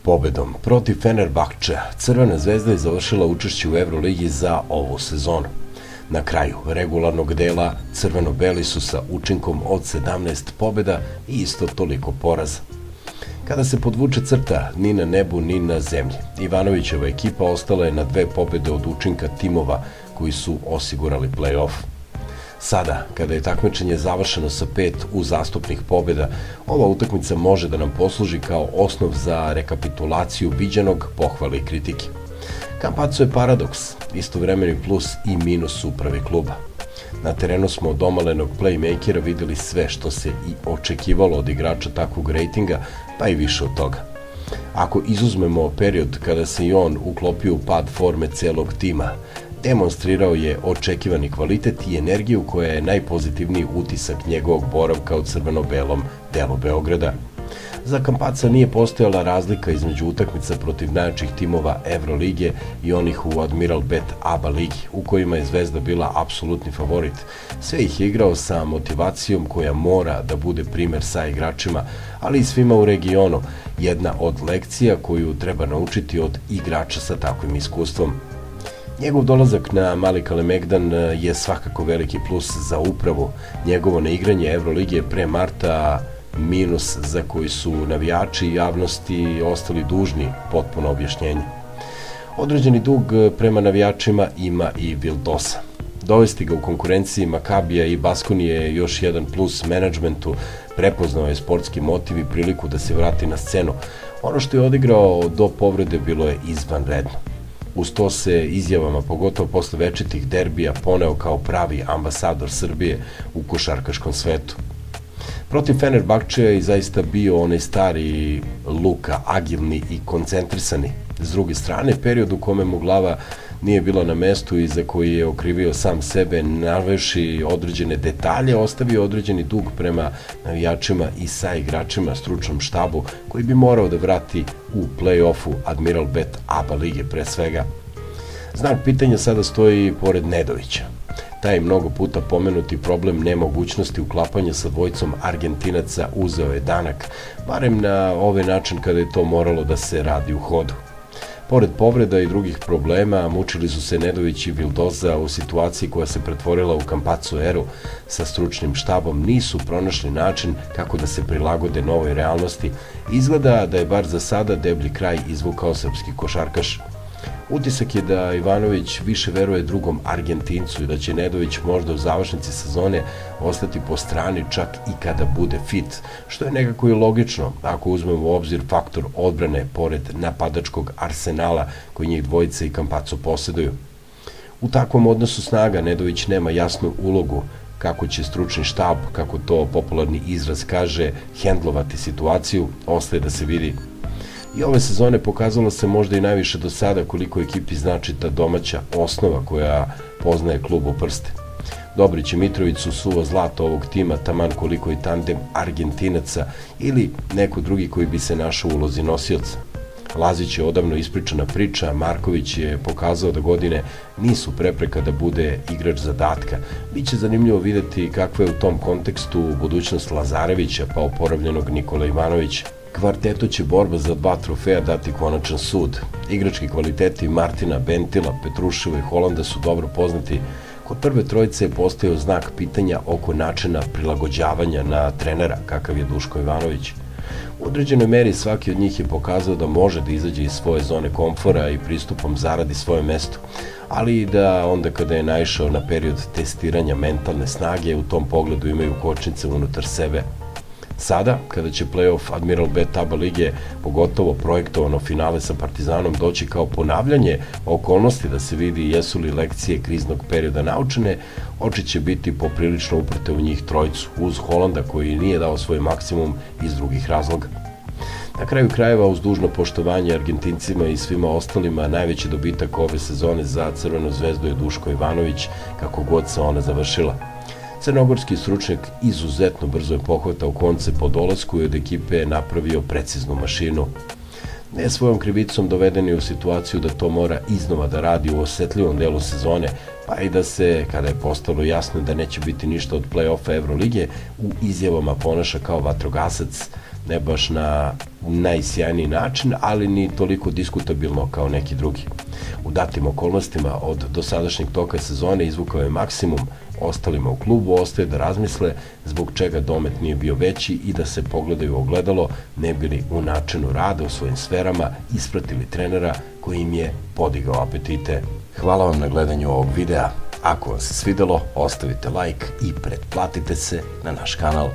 Pobedom protiv Fenerbahčea Crvena zvezda je završila učešće u Evroligi za ovu sezonu. Na kraju regularnog dela crveno-beli su sa učinkom od 17 pobeda i isto toliko poraza. Kada se podvuče crta, ni na nebu, ni na zemlji, Ivanovićeva ekipa ostala je na 2 pobede od učinka timova koji su osigurali play-off. Sada, kada je takmičenje završeno sa 5 uzastopnih pobeda, ova utakmica može da nam posluži kao osnov za rekapitulaciju viđenog, pohvale i kritike. Campazzo je paradoks, istovremeni plus i minus uprave kluba. Na terenu smo od omalenog playmakera videli sve što se i očekivalo od igrača takvog rejtinga, pa i više od toga. Ako izuzmemo period kada se i on uklopio u pad forme celog tima, demonstrirao je očekivani kvalitet i energiju koja je najpozitivniji utisak njegovog boravka u crveno-belom delu Beograda. Za Campazza nije postojala razlika između utakmica protiv najjačih timova Evrolige i onih u Admiral Bet ABA ligi, u kojima je Zvezda bila apsolutni favorit. Sve ih je igrao sa motivacijom koja mora da bude primer sa igračima, ali i svima u regionu, jedna od lekcija koju treba naučiti od igrača sa takvim iskustvom. Njegov dolazak na Mali Kalemegdan je svakako veliki plus za upravu. Njegovo neigranje Evrolige pre marta minus za koji su navijači i javnosti ostali dužni potpuno objašnjenje. Određeni dug prema navijačima ima i Vildosa. Dovesti ga u konkurenciji Makabija i Baskonije je još jedan plus menadžmentu, prepoznao je sportski motiv i priliku da se vrati na scenu. Ono što je odigrao do povrede bilo je izvanredno. Uz to se izjavama, pogotovo posle večitih derbija, poneo kao pravi ambasador Srbije u košarkaškom svetu. Protiv Fenerbahčea je zaista bio onaj stari Luka, agilni i koncentrisani. S druge strane, period u kome mu glava nije bila na mestu i za koji je okrivio sam sebe, navevši određene detalje, ostavio određeni dug prema navijačima i sa igračima, stručnom štabu, koji bi morao da vrati u play-offu Admiral Bet ABA lige pre svega. Znak pitanja sada stoji pored Nedovića. Taj mnogo puta pomenuti problem nemogućnosti uklapanja sa dvojicom Argentinaca uzeo je danak, barem na ovaj način kada je to moralo da se radi u hodu. Pored povreda i drugih problema, mučili su se Nedović i Vildoza u situaciji koja se pretvorila u Campazzo eru sa stručnim štabom, nisu pronašli način kako da se prilagode novoj realnosti. Izgleda da je bar za sada deblji kraj izvukao srpski košarkaš. Utisak je da Ivanović više veruje drugom Argentincu i da će Nedović možda u završnici sezone ostati po strani čak i kada bude fit, što je nekako i logično ako uzmemo u obzir faktor odbrane pored napadačkog arsenala koji njih dvojica i Campazzo poseduju. U takvom odnosu snaga Nedović nema jasnu ulogu kako će stručni štab, kako to popularni izraz kaže, hendlovati situaciju, ostaje da se vidi. I ove sezone pokazalo se možda i najviše do sada koliko ekipi znači ta domaća osnova koja poznaje klub u prste. Dobrić i Mitrović su suvo zlato ovog tima, taman koliko i tandem Argentinaca ili neko drugi koji bi se našao u ulozi nosioca. Lazić je odavno ispričana priča, Marković je pokazao da godine nisu prepreka da bude igrač zadatka. Biće zanimljivo videti kakva je u tom kontekstu budućnost Lazarevića pa oporavljenog Nikola Ivanovića. Kvartetu će borba za 2 trofeja dati konačan sud. Igrački kvaliteti Martina, Bentila, Petruševa i Holanda su dobro poznati. Kod prve trojice je postojao znak pitanja oko načina prilagođavanja na trenera, kakav je Duško Ivanović. U određenoj meri svaki od njih je pokazao da može da izađe iz svoje zone komfora i pristupom zaradi svoje mesto, ali i da onda kada je naišao na period testiranja mentalne snage, u tom pogledu imaju kočnice unutar sebe. Sada, kada će play-off Admiral Bet ABA lige, pogotovo projektovano finale sa Partizanom, doći kao ponavljanje okolnosti da se vidi jesu li lekcije kriznog perioda naučene, oči će biti poprilično uprte u njih trojicu, uz Holanda koji nije dao svoj maksimum iz drugih razloga. Na kraju krajeva, uz dužno poštovanje Argentincima i svima ostalima, najveći dobitak ove sezone za Crvenu zvezdu je Duško Ivanović, kako god se ona završila. Crnogorski stručnjak izuzetno brzo je pohvatao konce po dolasku i od ekipe je napravio preciznu mašinu. Ne svojom krivicom doveden je u situaciju da to mora iznova da radi u osetljivom delu sezone, pa i da se, kada je postalo jasno da neće biti ništa od play-offa Evrolige, u izjavama ponaša kao vatrogasac, ne baš na najsjajniji način, ali ni toliko diskutabilno kao neki drugi. U datim okolnostima od dosadašnjeg toka sezone izvukao je maksimum, ostalima u klubu ostaje da razmisle zbog čega domet nije bio veći i da se pogledaju u ogledalo, ne bili u načinu rada u svojim sferama ispratili trenera koji im je podigao apetite. Hvala vam na gledanju ovog videa. Ako vam se svidelo, ostavite like i pretplatite se na naš kanal.